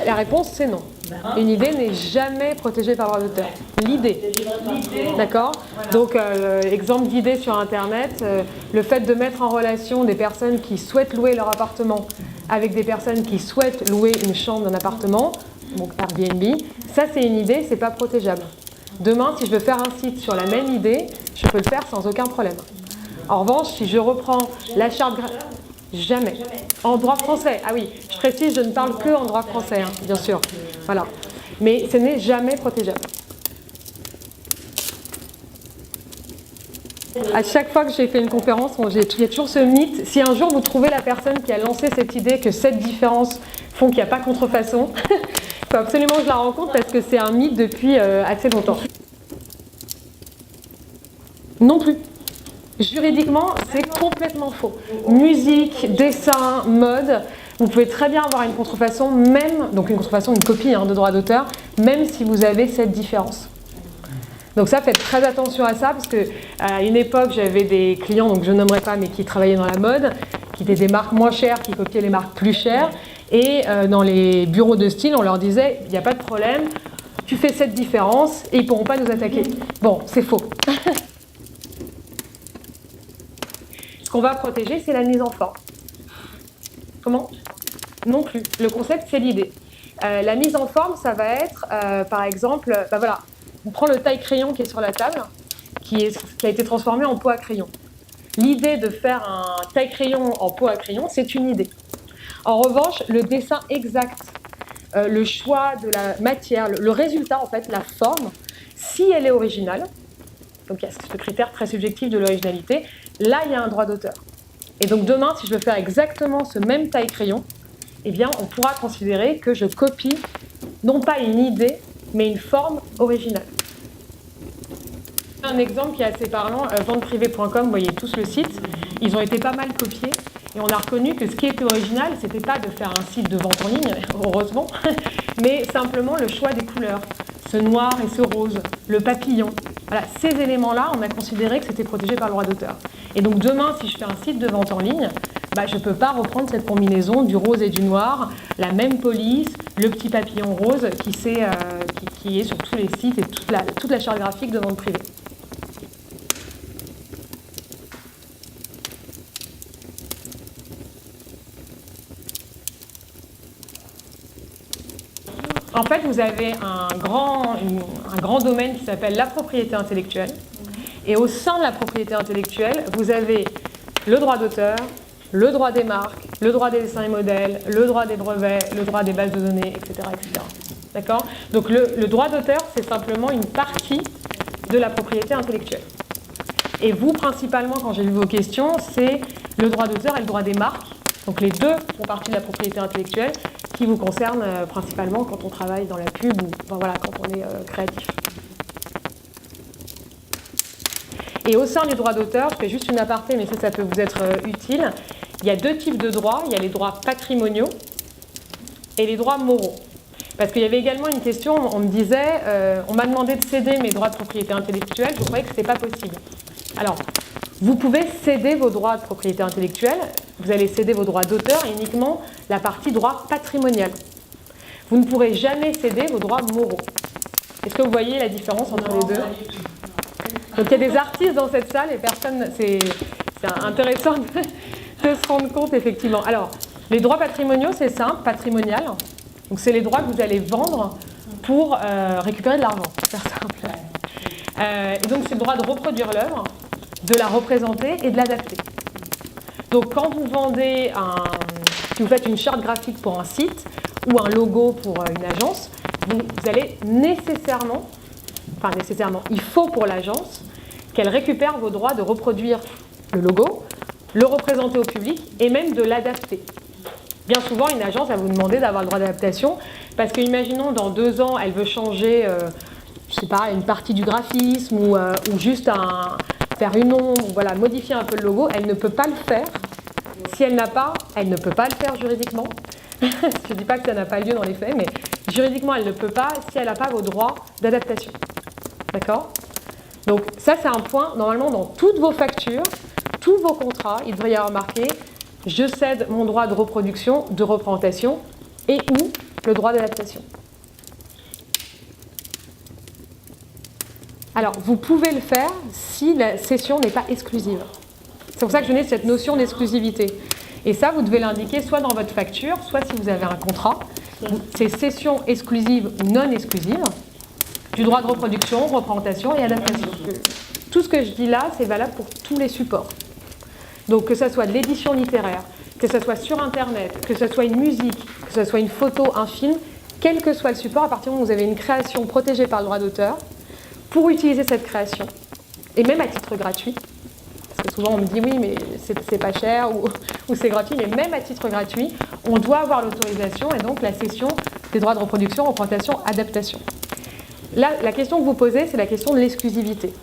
La réponse, c'est non. Une idée n'est jamais protégée par le droit d'auteur. L'idée. D'accord ? Donc, exemple d'idée sur Internet, le fait de mettre en relation des personnes qui souhaitent louer leur appartement avec des personnes qui souhaitent louer une chambre d'un appartement, donc Airbnb, ça c'est une idée, c'est pas protégeable. Demain, si je veux faire un site sur la même idée, je peux le faire sans aucun problème. En revanche, si je reprends la charte graphique, jamais. En droit français, ah oui, je précise, je ne parle que en droit français, hein, bien sûr. Voilà. Mais ce n'est jamais protégeable. À chaque fois que j'ai fait une conférence, il y a toujours ce mythe. Si un jour vous trouvez la personne qui a lancé cette idée que cette différence font qu'il n'y a pas contrefaçon, il faut absolument que je la rencontre parce que c'est un mythe depuis assez longtemps. Non plus. Juridiquement, c'est complètement faux. Musique, dessin, mode, vous pouvez très bien avoir une contrefaçon, même, donc une contrefaçon, une copie de droit d'auteur, même si vous avez cette différence. Donc ça, faites très attention à ça, parce qu'à une époque, j'avais des clients, donc je nommerai pas, mais qui travaillaient dans la mode, qui étaient des marques moins chères, qui copiaient les marques plus chères, et dans les bureaux de style, on leur disait, il n'y a pas de problème, tu fais cette différence, et ils ne pourront pas nous attaquer. Bon, c'est faux. Ce qu'on va protéger, c'est la mise en forme. Comment ? Non plus. Le concept, c'est l'idée. La mise en forme, ça va être, par exemple, voilà, on prend le taille-crayon qui est sur la table, qui a été transformé en pot à crayon. L'idée de faire un taille-crayon en pot à crayon, c'est une idée. En revanche, le dessin exact, le choix de la matière, le résultat, en fait, la forme, si elle est originale, donc il y a ce critère très subjectif de l'originalité, là il y a un droit d'auteur. Et donc demain, si je veux faire exactement ce même taille-crayon, eh bien on pourra considérer que je copie non pas une idée, mais une forme originale. Un exemple qui est assez parlant, venteprivée.com, vous voyez tous le site, ils ont été pas mal copiés et on a reconnu que ce qui était original, c'était pas de faire un site de vente en ligne, heureusement, mais simplement le choix des couleurs, ce noir et ce rose, le papillon. Voilà, ces éléments-là, on a considéré que c'était protégé par le droit d'auteur. Et donc demain, si je fais un site de vente en ligne, je ne peux pas reprendre cette combinaison du rose et du noir, la même police, le petit papillon rose qui est sur tous les sites et toute la charte graphique de vente privée. En fait, vous avez un grand domaine qui s'appelle la propriété intellectuelle. Et au sein de la propriété intellectuelle, vous avez le droit d'auteur, le droit des marques, le droit des dessins et modèles, le droit des brevets, le droit des bases de données, etc. etc. D'accord ? Donc le droit d'auteur, c'est simplement une partie de la propriété intellectuelle. Et vous, principalement, quand j'ai lu vos questions, c'est le droit d'auteur et le droit des marques. Donc les deux font partie de la propriété intellectuelle qui vous concerne principalement quand on travaille dans la pub ou quand on est créatif. Et au sein du droit d'auteur, je fais juste une aparté, mais ça peut vous être utile. Il y a deux types de droits. Il y a les droits patrimoniaux et les droits moraux. Parce qu'il y avait également une question, on me disait, on m'a demandé de céder mes droits de propriété intellectuelle, je croyais que ce n'était pas possible. Alors, vous pouvez céder vos droits de propriété intellectuelle, vous allez céder vos droits d'auteur uniquement la partie droit patrimonial. Vous ne pourrez jamais céder vos droits moraux. Est-ce que vous voyez la différence entre les deux ? Donc il y a des artistes dans cette salle et personne, c'est intéressant de se rendre compte effectivement. Alors, les droits patrimoniaux, c'est simple, patrimonial. Donc c'est les droits que vous allez vendre pour récupérer de l'argent, pour faire simple. Et donc c'est le droit de reproduire l'œuvre, de la représenter et de l'adapter. Donc quand vous vendez si vous faites une charte graphique pour un site ou un logo pour une agence, vous allez nécessairement, il faut pour l'agence qu'elle récupère vos droits de reproduire le logo, le représenter au public et même de l'adapter. Bien souvent, une agence va vous demander d'avoir le droit d'adaptation parce que, imaginons, dans 2 ans, elle veut changer, je sais pas, une partie du graphisme ou juste faire une ombre, voilà, modifier un peu le logo. Elle ne peut pas le faire si elle ne peut pas le faire juridiquement. Je ne dis pas que ça n'a pas lieu dans les faits, mais juridiquement, elle ne peut pas si elle n'a pas vos droits d'adaptation. D'accord ? Donc ça, c'est un point, normalement, dans toutes vos factures, tous vos contrats, il devrait y avoir marqué « Je cède mon droit de reproduction, de représentation et ou le droit d'adaptation ». Alors, vous pouvez le faire si la cession n'est pas exclusive. C'est pour ça que je donnais cette notion d'exclusivité. Et ça, vous devez l'indiquer soit dans votre facture, soit si vous avez un contrat. C'est cession exclusive ou non exclusive du droit de reproduction, représentation et adaptation. Tout ce que je dis là, c'est valable pour tous les supports. Donc que ce soit de l'édition littéraire, que ce soit sur Internet, que ce soit une musique, que ce soit une photo, un film, quel que soit le support, à partir du moment où vous avez une création protégée par le droit d'auteur, pour utiliser cette création, et même à titre gratuit, parce que souvent on me dit oui mais c'est pas cher ou c'est gratuit, mais même à titre gratuit, on doit avoir l'autorisation et donc la cession des droits de reproduction, représentation, adaptation. Là, la question que vous posez, c'est la question de l'exclusivité.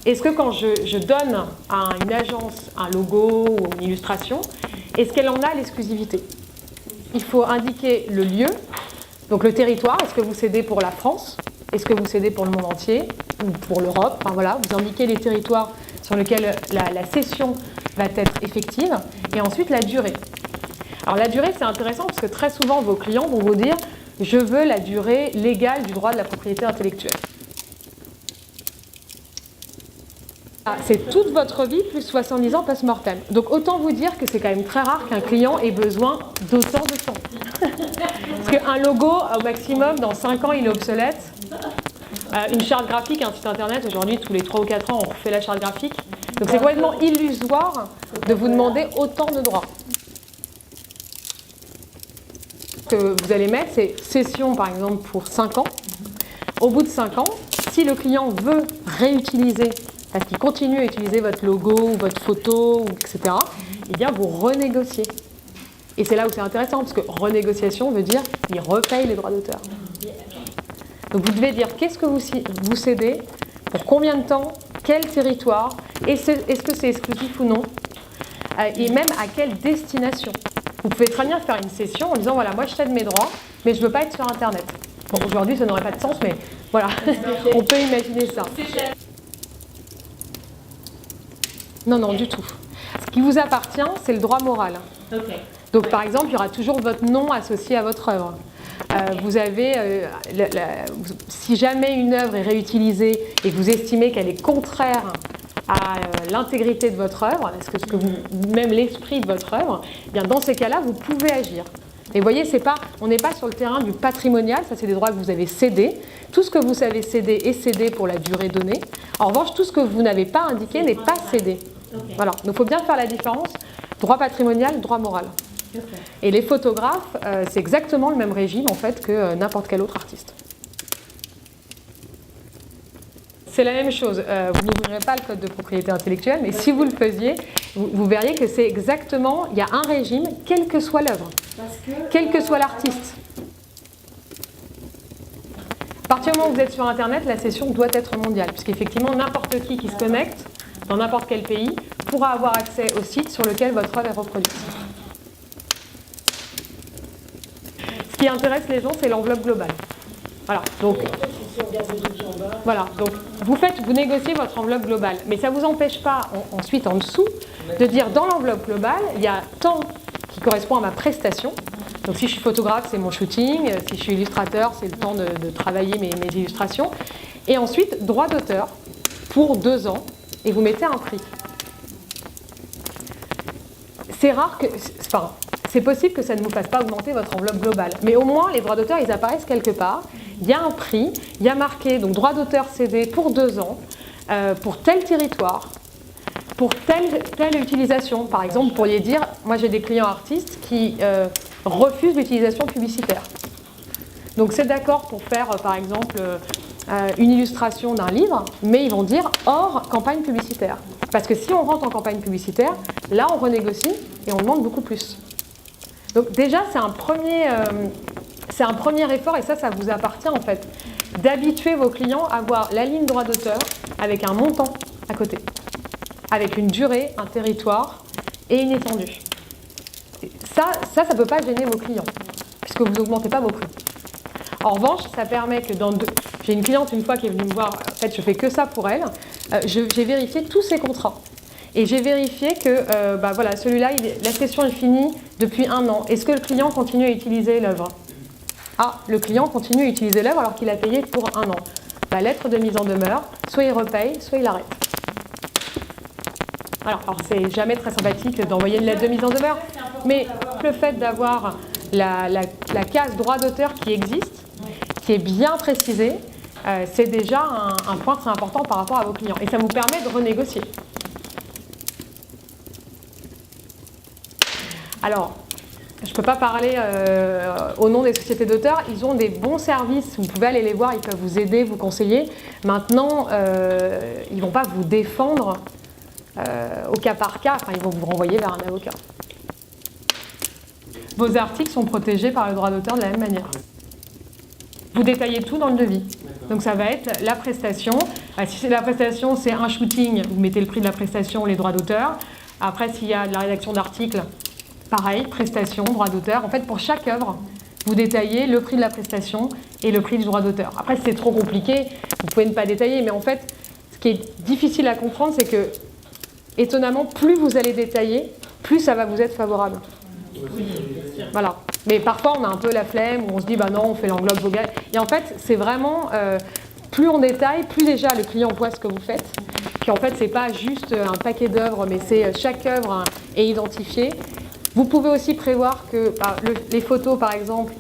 Est-ce que quand je donne à une agence un logo ou une illustration, est-ce qu'elle en a l'exclusivité? Il faut indiquer le lieu, donc le territoire, est-ce que vous cédez pour la France? Est-ce que vous cédez pour le monde entier ou pour l'Europe? Enfin voilà, vous indiquez les territoires sur lesquels la cession va être effective et ensuite la durée. Alors la durée, c'est intéressant parce que très souvent vos clients vont vous dire « Je veux la durée légale du droit de la propriété intellectuelle ». C'est toute votre vie plus 70 ans post-mortem. Donc autant vous dire que c'est quand même très rare qu'un client ait besoin d'autant de temps. Parce qu'un logo, au maximum, dans 5 ans, il est obsolète. Une charte graphique, un site internet, aujourd'hui, tous les 3 ou 4 ans, on refait la charte graphique. Donc c'est complètement illusoire de vous demander autant de droits. Ce que vous allez mettre, c'est cession, par exemple, pour 5 ans. Au bout de 5 ans, si le client veut réutiliser, parce qu'il continue à utiliser votre logo, ou votre photo, etc., eh bien, vous renégociez. Et c'est là où c'est intéressant, parce que renégociation veut dire qu'il repaye les droits d'auteur. Donc vous devez dire qu'est-ce que vous cédez, pour combien de temps, quel territoire, est-ce que c'est exclusif ou non, et même à quelle destination. Vous pouvez très bien faire une cession en disant voilà, moi je cède mes droits, mais je ne veux pas être sur Internet. Bon, aujourd'hui ça n'aurait pas de sens, mais voilà, on peut imaginer ça. Non, non, du tout. Ce qui vous appartient, c'est le droit moral. Donc par exemple, il y aura toujours votre nom associé à votre œuvre. Vous avez, si jamais une œuvre est réutilisée et que vous estimez qu'elle est contraire à l'intégrité de votre œuvre, même l'esprit de votre œuvre, eh bien dans ces cas-là, vous pouvez agir. Et vous voyez, on n'est pas sur le terrain du patrimonial, ça c'est des droits que vous avez cédés. Tout ce que vous avez cédé est cédé pour la durée donnée. En revanche, tout ce que vous n'avez pas indiqué n'est pas cédé. Voilà, donc il faut bien faire la différence, droit patrimonial, droit moral. Et les photographes, c'est exactement le même régime en fait que n'importe quel autre artiste. C'est la même chose, vous n'ouvrirez pas le code de propriété intellectuelle, mais si vous le faisiez, vous verriez que c'est exactement, il y a un régime, quelle que soit l'œuvre, quel que soit l'artiste. À partir du moment où vous êtes sur Internet, la cession doit être mondiale, puisqu'effectivement, n'importe qui se connecte, dans n'importe quel pays, pourra avoir accès au site sur lequel votre œuvre est reproduite. Ce qui intéresse les gens, c'est l'enveloppe globale. Voilà, donc vous négociez votre enveloppe globale, mais ça ne vous empêche pas ensuite en dessous de dire dans l'enveloppe globale, il y a tant qui correspond à ma prestation. Donc si je suis photographe, c'est mon shooting, si je suis illustrateur, c'est le temps de travailler mes illustrations. Et ensuite, droit d'auteur pour 2 ans, et vous mettez un prix. C'est rare que... Enfin, c'est possible que ça ne vous fasse pas augmenter votre enveloppe globale, mais au moins les droits d'auteur, ils apparaissent quelque part. Il y a un prix, il y a marqué donc droit d'auteur cédé pour 2 ans, pour tel territoire, pour telle utilisation. Par exemple, vous pourriez dire, moi j'ai des clients artistes qui refusent l'utilisation publicitaire. Donc c'est d'accord pour faire par exemple une illustration d'un livre, mais ils vont dire hors campagne publicitaire. Parce que si on rentre en campagne publicitaire, là on renégocie et on demande beaucoup plus. Donc déjà c'est un premier effort, et ça vous appartient en fait, d'habituer vos clients à voir la ligne droit d'auteur avec un montant à côté, avec une durée, un territoire et une étendue. Ça ne peut pas gêner vos clients, puisque vous n'augmentez pas vos prix. En revanche, ça permet que j'ai une cliente une fois qui est venue me voir, en fait je fais que ça pour elle, j'ai vérifié tous ces contrats. Et j'ai vérifié que voilà, celui-là, la session est finie depuis 1 an. Est-ce que le client continue à utiliser l'œuvre? Ah, le client continue à utiliser l'œuvre alors qu'il a payé pour 1 an. La lettre de mise en demeure, soit il repaye, soit il arrête. Alors c'est jamais très sympathique d'envoyer une lettre de mise en demeure, mais le fait d'avoir la case droit d'auteur qui existe, qui est bien précisée, c'est déjà un point très important par rapport à vos clients. Et ça vous permet de renégocier. Alors, je ne peux pas parler au nom des sociétés d'auteurs. Ils ont des bons services. Vous pouvez aller les voir, ils peuvent vous aider, vous conseiller. Maintenant, ils ne vont pas vous défendre au cas par cas. Enfin, ils vont vous renvoyer vers un avocat. Vos articles sont protégés par le droit d'auteur de la même manière. Vous détaillez tout dans le devis. Donc ça va être la prestation. Si c'est la prestation, c'est un shooting, vous mettez le prix de la prestation, les droits d'auteur. Après, s'il y a de la rédaction d'articles, pareil, prestation, droit d'auteur. En fait, pour chaque œuvre, vous détaillez le prix de la prestation et le prix du droit d'auteur. Après, si c'est trop compliqué, vous pouvez ne pas détailler. Mais en fait, ce qui est difficile à comprendre, c'est que, étonnamment, plus vous allez détailler, plus ça va vous être favorable. Voilà. Mais parfois, on a un peu la flemme, où on se dit, bah non, on fait l'enveloppe Vogel. Et en fait, c'est vraiment, plus on détaille, plus déjà le client voit ce que vous faites. Puis en fait, c'est pas juste un paquet d'œuvres, mais c'est chaque œuvre est identifiée. Vous pouvez aussi prévoir que les photos, par exemple,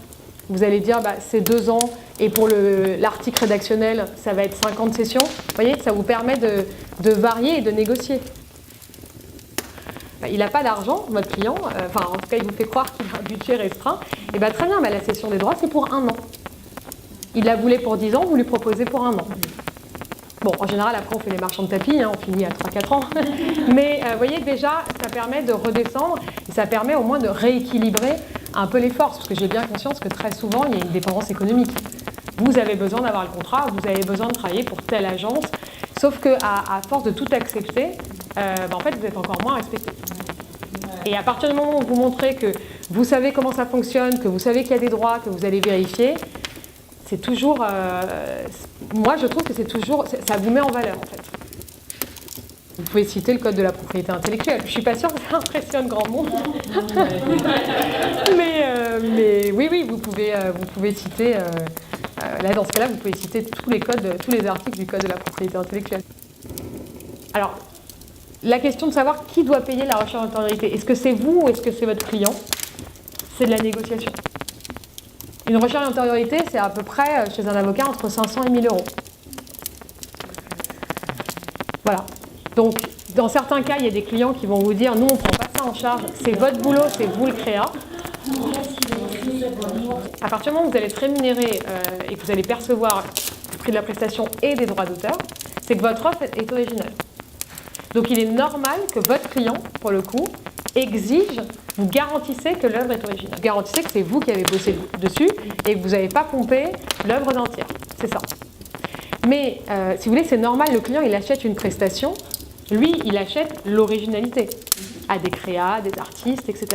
vous allez dire, c'est 2 ans, et pour l'article rédactionnel, ça va être 50 sessions. Vous voyez, ça vous permet de varier et de négocier. Il n'a pas d'argent, votre client, en tout cas il vous fait croire qu'il a un budget restreint, et très bien, la cession des droits c'est pour 1 an. Il la voulait pour 10 ans, vous lui proposez pour 1 an. Bon, en général, après on fait les marchands de tapis, on finit à 3-4 ans, mais vous voyez déjà, ça permet de redescendre, et ça permet au moins de rééquilibrer un peu les forces, parce que j'ai bien conscience que très souvent il y a une dépendance économique. Vous avez besoin d'avoir le contrat, vous avez besoin de travailler pour telle agence, sauf qu'à force de tout accepter, en fait vous êtes encore moins respecté. Et à partir du moment où vous montrez que vous savez comment ça fonctionne, que vous savez qu'il y a des droits, que vous allez vérifier, c'est toujours... moi je trouve que c'est toujours... ça vous met en valeur en fait. Vous pouvez citer le code de la propriété intellectuelle. Je ne suis pas sûre que ça impressionne grand monde. mais oui, vous pouvez citer... là, dans ce cas-là, vous pouvez citer tous les articles du code de la propriété intellectuelle. Alors, la question de savoir qui doit payer la recherche d'antériorité, est-ce que c'est vous ou est-ce que c'est votre client? C'est de la négociation. Une recherche d'antériorité, c'est à peu près, chez un avocat, entre 500 et 1000 euros. Voilà. Donc, dans certains cas, il y a des clients qui vont vous dire, nous, on ne prend pas ça en charge, c'est votre boulot, c'est vous le créa. À partir du moment où vous allez être rémunéré et que vous allez percevoir le prix de la prestation et des droits d'auteur, c'est que votre offre est originale. Donc il est normal que votre client, pour le coup, exige, vous garantissez que l'œuvre est originale. Vous garantissez que c'est vous qui avez bossé dessus et que vous n'avez pas pompé l'œuvre d'entière. C'est ça. Mais si vous voulez, c'est normal, le client, il achète une prestation, lui, il achète l'originalité à des créas, des artistes, etc.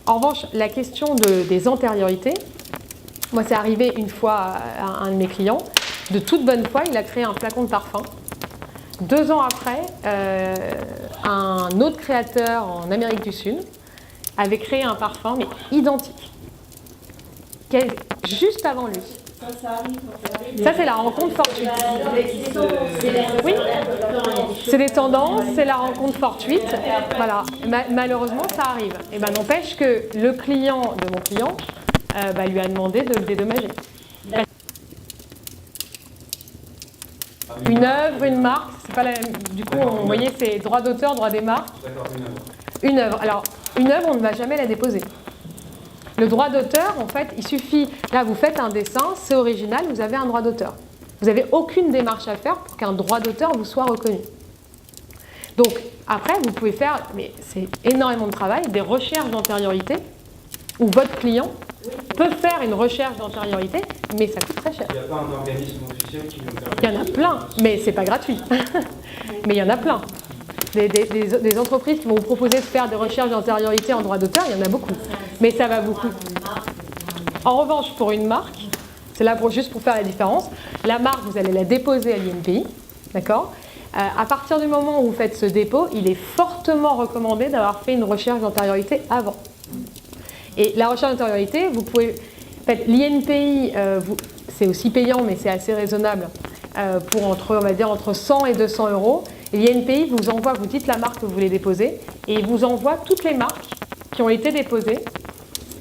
En revanche, la question des antériorités, moi c'est arrivé une fois à un de mes clients, de toute bonne foi, il a créé un flacon de parfum. 2 ans après, un autre créateur en Amérique du Sud avait créé un parfum, mais identique, juste avant lui. Ça, c'est la rencontre fortuite. Oui, c'est des tendances, c'est la rencontre fortuite. Voilà, malheureusement, ça arrive. Et n'empêche que le client de mon client lui a demandé de le dédommager. Une œuvre, une marque, c'est pas la même. Du coup, vous voyez, c'est droit d'auteur, droit des marques. Une œuvre. Alors, une œuvre, on ne va jamais la déposer. Le droit d'auteur, en fait, il suffit, là vous faites un dessin, c'est original, vous avez un droit d'auteur. Vous n'avez aucune démarche à faire pour qu'un droit d'auteur vous soit reconnu. Donc après, vous pouvez faire, mais c'est énormément de travail, des recherches d'antériorité, où votre client peut faire une recherche d'antériorité, mais ça coûte très cher. Il n'y a pas un organisme officiel qui nous permet... Il y en a plein, mais c'est pas gratuit. Mais il y en a plein. Des entreprises qui vont vous proposer de faire des recherches d'antériorité en droit d'auteur, il y en a beaucoup. Mais ça va beaucoup. En revanche, pour une marque, c'est là juste pour faire la différence, la marque, vous allez la déposer à l'INPI, d'accord? À partir du moment où vous faites ce dépôt, il est fortement recommandé d'avoir fait une recherche d'antériorité avant. Et la recherche d'antériorité, vous pouvez... En fait, l'INPI, c'est aussi payant, mais c'est assez raisonnable pour on va dire, entre 100 et 200 euros. Et l'INPI vous envoie, vous dites la marque que vous voulez déposer, et il vous envoie toutes les marques qui ont été déposées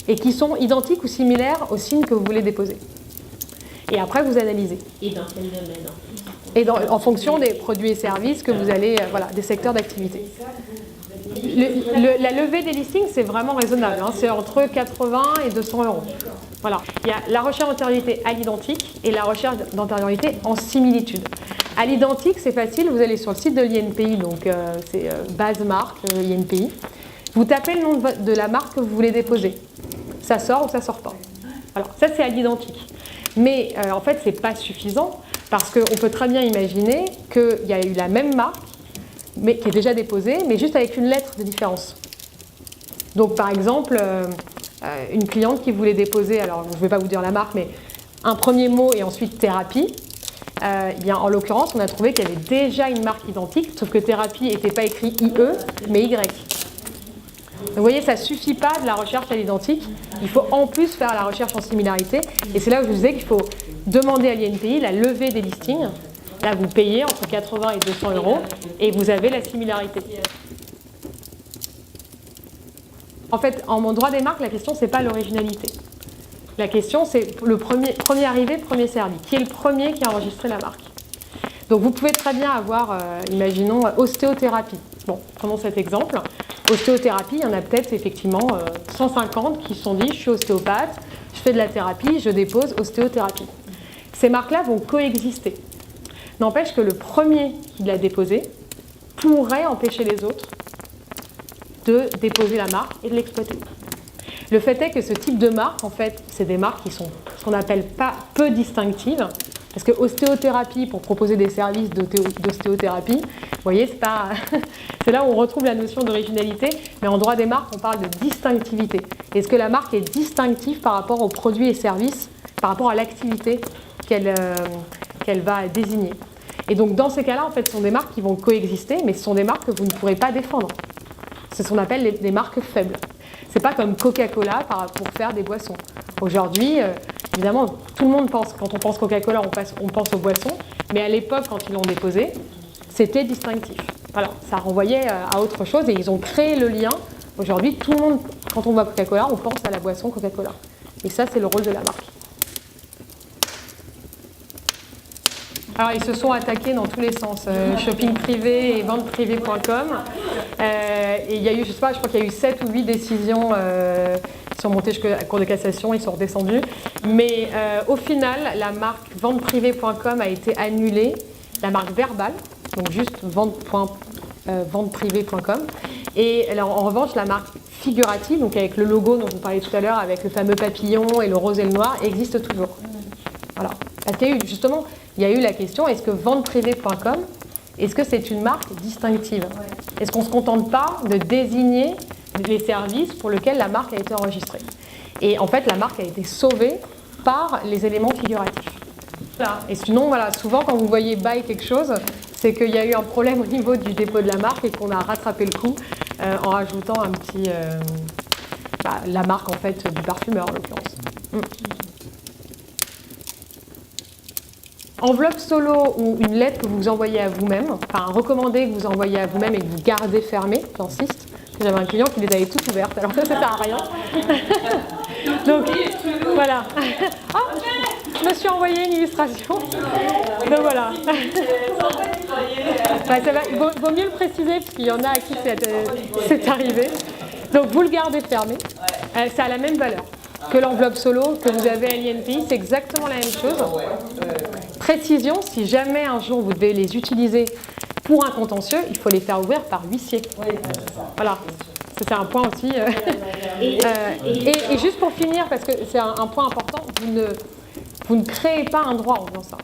et qui sont identiques ou similaires au signe que vous voulez déposer. Et après, vous analysez. Et dans quel domaine? Et en fonction des produits et services que vous allez, voilà, des secteurs d'activité. La levée des listings, c'est vraiment raisonnable. Hein, c'est entre 80 et 200 euros. Voilà. Il y a la recherche d'antériorité à l'identique et la recherche d'antériorité en similitude. À l'identique, c'est facile. Vous allez sur le site de l'INPI, donc c'est base marque INPI. Vous tapez le nom de la marque que vous voulez déposer. Ça sort ou ça sort pas. Alors ça, c'est à l'identique. Mais en fait, c'est pas suffisant parce qu'on peut très bien imaginer qu'il y a eu la même marque, mais qui est déjà déposée, mais juste avec une lettre de différence. Donc par exemple, une cliente qui voulait déposer, alors je ne vais pas vous dire la marque, mais un premier mot et ensuite thérapie, eh bien, en l'occurrence, on a trouvé qu'il y avait déjà une marque identique, sauf que thérapie n'était pas écrit IE, mais Y. Donc, vous voyez, ça ne suffit pas de la recherche à l'identique. Il faut en plus faire la recherche en similarité. Et c'est là où je vous disais qu'il faut demander à l'INPI la levée des listings. Là, vous payez entre 80 et 200 euros et vous avez la similarité. En fait, en droit des marques, la question, ce n'est pas l'originalité. La question, c'est le premier arrivé, premier servi. Qui est le premier qui a enregistré la marque? Donc, vous pouvez très bien avoir, imaginons, ostéothérapie. Bon, prenons cet exemple. Ostéothérapie, il y en a peut-être effectivement 150 qui se sont dit, je suis ostéopathe, je fais de la thérapie, je dépose ostéothérapie. Ces marques-là vont coexister. N'empêche que le premier qui l'a déposé pourrait empêcher les autres de déposer la marque et de l'exploiter. Le fait est que ce type de marque, en fait, c'est des marques qui sont ce qu'on appelle pas peu distinctives, parce que ostéothérapie, pour proposer des services d'ostéothérapie, vous voyez, c'est là où on retrouve la notion d'originalité, mais en droit des marques, on parle de distinctivité. Est-ce que la marque est distinctive par rapport aux produits et services, par rapport à l'activité qu'elle va désigner? Et donc, dans ces cas-là, en fait, ce sont des marques qui vont coexister, mais ce sont des marques que vous ne pourrez pas défendre. C'est ce qu'on appelle des marques faibles. C'est pas comme Coca-Cola pour faire des boissons. Aujourd'hui, évidemment, tout le monde pense, quand on pense Coca-Cola, on pense aux boissons, mais à l'époque, quand ils l'ont déposé, c'était distinctif. Voilà, ça renvoyait à autre chose et ils ont créé le lien. Aujourd'hui, tout le monde, quand on voit Coca-Cola, on pense à la boisson Coca-Cola. Et ça, c'est le rôle de la marque. Alors, ils se sont attaqués dans tous les sens, shopping privé et venteprivée.com. Et il y a eu, je sais pas, je crois qu'il y a eu 7 ou 8 décisions qui sont montées jusqu'à la Cour de cassation, ils sont redescendus. Mais au final, la marque venteprivée.com a été annulée, la marque Verbal, donc juste venteprivée.com. Et alors, en revanche, la marque figurative, donc avec le logo dont vous parliez tout à l'heure, avec le fameux papillon et le rose et le noir, existe toujours. Voilà. Parce qu'il y a eu, justement, il y a eu la question, est-ce que venteprivée.com, est-ce que c'est une marque distinctive? Est-ce qu'on ne se contente pas de désigner les services pour lesquels la marque a été enregistrée? Et en fait, la marque a été sauvée par les éléments figuratifs. Voilà. Et sinon, voilà, souvent, quand vous voyez buy quelque chose, c'est qu'il y a eu un problème au niveau du dépôt de la marque et qu'on a rattrapé le coup en rajoutant un petit... la marque, en fait, du parfumeur, en l'occurrence. Enveloppe solo ou une lettre que vous envoyez à vous-même, enfin recommandé que vous envoyez à vous-même et que vous gardez fermée, j'insiste. J'avais un client qui les avait toutes ouvertes, alors ça sert à rien. Donc voilà. Ah, je me suis envoyé une illustration. Donc voilà. Il vaut mieux le préciser parce qu'il y en a à qui c'est arrivé. Donc vous le gardez fermé. Ça a la même valeur que l'enveloppe solo que vous avez à l'INPI, c'est exactement la même chose. Précision, si jamais un jour vous devez les utiliser pour un contentieux, il faut les faire ouvrir par huissier. Voilà, c'est un point aussi. Et juste pour finir, parce que c'est un point important, vous ne créez pas un droit en faisant ça.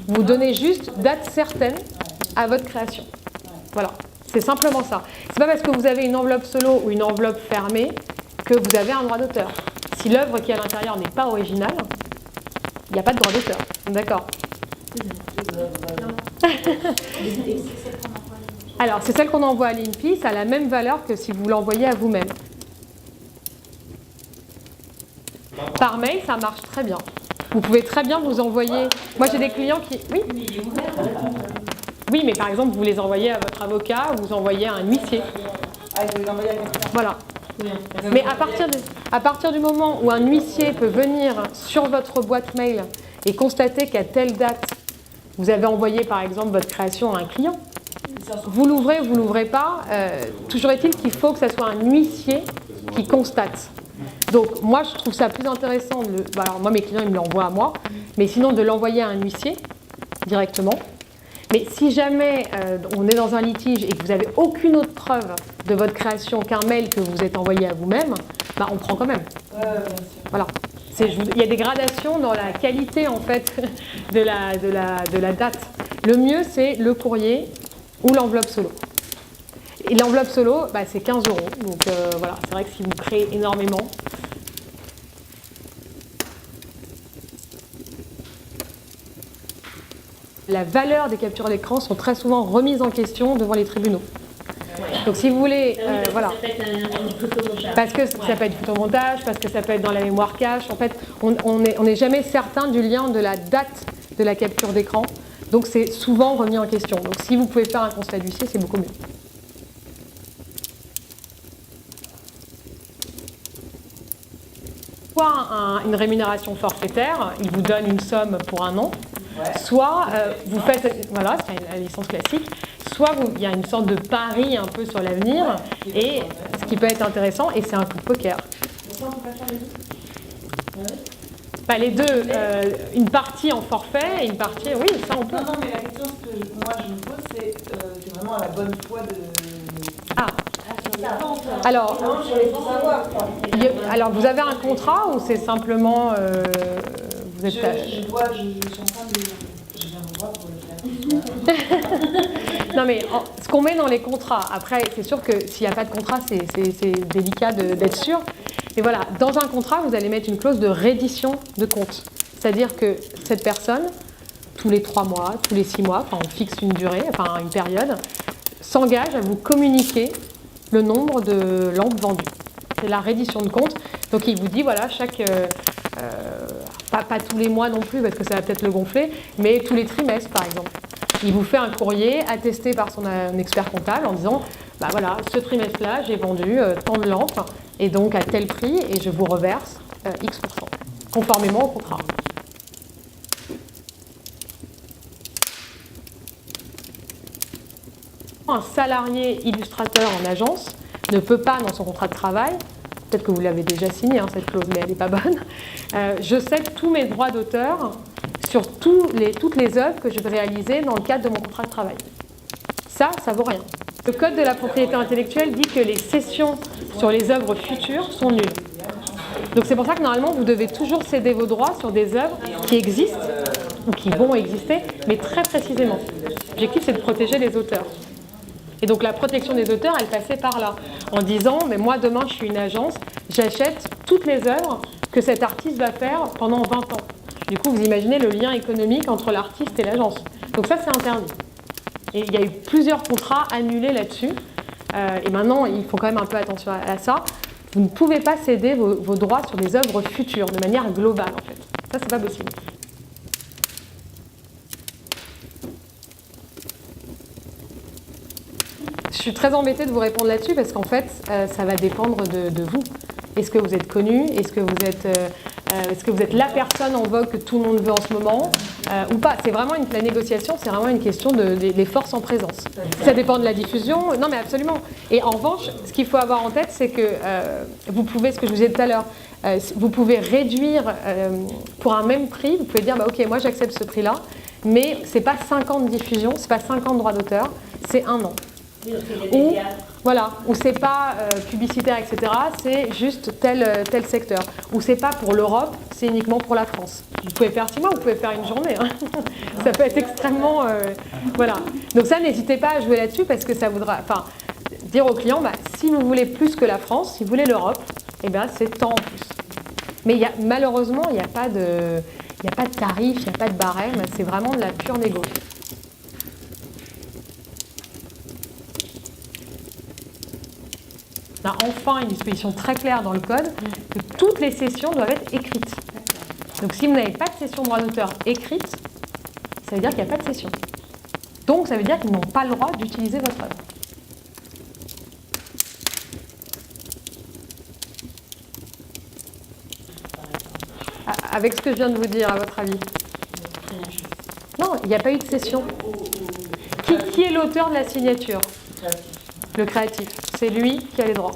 Vous donnez juste date certaine à votre création. Voilà, c'est simplement ça. C'est pas parce que vous avez une enveloppe solo ou une enveloppe fermée que vous avez un droit d'auteur. Si l'œuvre qui est à l'intérieur n'est pas originale, il n'y a pas de droit d'auteur. D'accord ? Alors, c'est celle qu'on envoie à l'INPI, ça a la même valeur que si vous l'envoyez à vous-même. Par mail, ça marche très bien. Vous pouvez très bien vous envoyer... Moi, j'ai des clients qui... Oui. Oui, mais par exemple, vous les envoyez à votre avocat, vous envoyez à un huissier. Voilà. Mais à partir du moment où un huissier peut venir sur votre boîte mail et constater qu'à telle date, vous avez envoyé par exemple votre création à un client, vous l'ouvrez ou vous ne l'ouvrez pas, toujours est-il qu'il faut que ce soit un huissier qui constate. Donc moi je trouve ça plus intéressant, alors moi mes clients ils me l'envoient à moi, mais sinon de l'envoyer à un huissier directement. Mais si jamais on est dans un litige et que vous n'avez aucune autre preuve de votre création qu'un mail que vous êtes envoyé à vous-même, bah on prend quand même. Voilà. Il y a des gradations dans la qualité en fait de la date. Le mieux c'est le courrier ou l'enveloppe solo. Et l'enveloppe solo, bah, c'est 15 €. Donc voilà, c'est vrai que si vous créez énormément, la valeur des captures d'écran sont très souvent remises en question devant les tribunaux. Donc si vous voulez, voilà. Parce que ça peut être photomontage, parce que ça peut être dans la mémoire cache. En fait, on n'est jamais certain du lien de la date de la capture d'écran. Donc c'est souvent remis en question. Donc si vous pouvez faire un constat d'huissier, c'est beaucoup mieux. Soit une rémunération forfaitaire, il vous donne une somme pour un an, soit vous faites, voilà, c'est la licence classique, soit il y a une sorte de pari un peu sur l'avenir, et ce qui peut être intéressant, et c'est un coup de poker. Bah, les deux, une partie en forfait et une partie, oui, ça on peut. Non, mais la question que moi je me pose, c'est vraiment à la bonne foi de... Ah. Alors, vous avez un contrat ou c'est simplement vous êtes je suis en train de... Je viens de voir pour le faire. Non mais ce qu'on met dans les contrats, après c'est sûr que s'il n'y a pas de contrat, c'est délicat d'être sûr. Mais voilà, dans un contrat, vous allez mettre une clause de reddition de compte. C'est-à-dire que cette personne, tous les 3 mois, tous les 6 mois, enfin on fixe une durée, enfin une période, s'engage à vous communiquer le nombre de lampes vendues. C'est la reddition de compte. Donc il vous dit, voilà, pas tous les mois non plus, parce que ça va peut-être le gonfler, mais tous les trimestres, par exemple. Il vous fait un courrier attesté par son expert comptable en disant, bah voilà, ce trimestre-là, j'ai vendu tant de lampes, et donc à tel prix, et je vous reverse X%, conformément au contrat. Un salarié illustrateur en agence ne peut pas, dans son contrat de travail, peut-être que vous l'avez déjà signé, hein, cette clause, mais elle n'est pas bonne, je cède tous mes droits d'auteur sur toutes les œuvres que je vais réaliser dans le cadre de mon contrat de travail. Ça vaut rien. Le Code de la propriété intellectuelle dit que les cessions sur les œuvres futures sont nulles. Donc c'est pour ça que normalement, vous devez toujours céder vos droits sur des œuvres qui existent ou qui vont exister, mais très précisément. L'objectif, c'est de protéger les auteurs. Et donc la protection des auteurs, elle passait par là, en disant, mais moi demain je suis une agence, j'achète toutes les œuvres que cet artiste va faire pendant 20 ans. Du coup, vous imaginez le lien économique entre l'artiste et l'agence. Donc ça, c'est interdit. Et il y a eu plusieurs contrats annulés là-dessus. Et maintenant, il faut quand même un peu attention à ça. Vous ne pouvez pas céder vos droits sur des œuvres futures, de manière globale, en fait. Ça, c'est pas possible. Je suis très embêtée de vous répondre là-dessus parce qu'en fait, ça va dépendre de vous. Est-ce que vous êtes connu? Est-ce que vous êtes la personne en vogue que tout le monde veut en ce moment ou pas? C'est vraiment la négociation, c'est vraiment une question des forces en présence. Ça dépend de la diffusion. Non, mais absolument. Et en revanche, ce qu'il faut avoir en tête, c'est que vous pouvez, ce que je vous disais tout à l'heure, vous pouvez réduire pour un même prix. Vous pouvez dire, bah, ok, moi j'accepte ce prix-là, mais c'est pas 50 diffusions, c'est pas 50 droits d'auteur, c'est 1 an. Ou voilà, ou c'est pas publicitaire, etc. C'est juste tel secteur. Ou c'est pas pour l'Europe, c'est uniquement pour la France. Vous pouvez faire 6 mois, vous pouvez faire une journée. Hein. Ça peut être extrêmement, voilà. Donc ça, n'hésitez pas à jouer là-dessus parce que ça voudra, enfin, dire aux clients, bah, si vous voulez plus que la France, si vous voulez l'Europe, eh ben c'est tant en plus. Mais malheureusement, il n'y a pas de tarif, il n'y a pas de barème. C'est vraiment de la pure négo. On a enfin une disposition très claire dans le code que toutes les cessions doivent être écrites. Donc si vous n'avez pas de cession de droit d'auteur écrite, ça veut dire qu'il n'y a pas de cession. Donc ça veut dire qu'ils n'ont pas le droit d'utiliser votre œuvre. Avec ce que je viens de vous dire, à votre avis? Non, il n'y a pas eu de cession. Qui est l'auteur de la signature? Le créatif. C'est lui qui a les droits.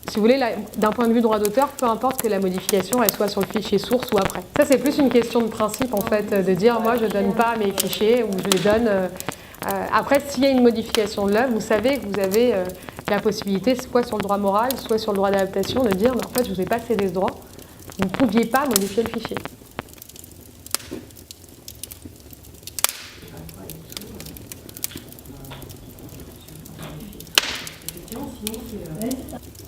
Si vous voulez, d'un point de vue droit d'auteur, peu importe que la modification elle soit sur le fichier source ou après. Ça, c'est plus une question de principe, en fait, de dire, moi, je ne donne pas mes fichiers ou je les donne... après, s'il y a une modification de l'œuvre, vous savez que vous avez la possibilité, soit sur le droit moral, soit sur le droit d'adaptation, de dire, mais en fait, je ne vous ai pas cédé ce droit. Vous ne pouviez pas modifier le fichier. Effectivement, sinon c'est...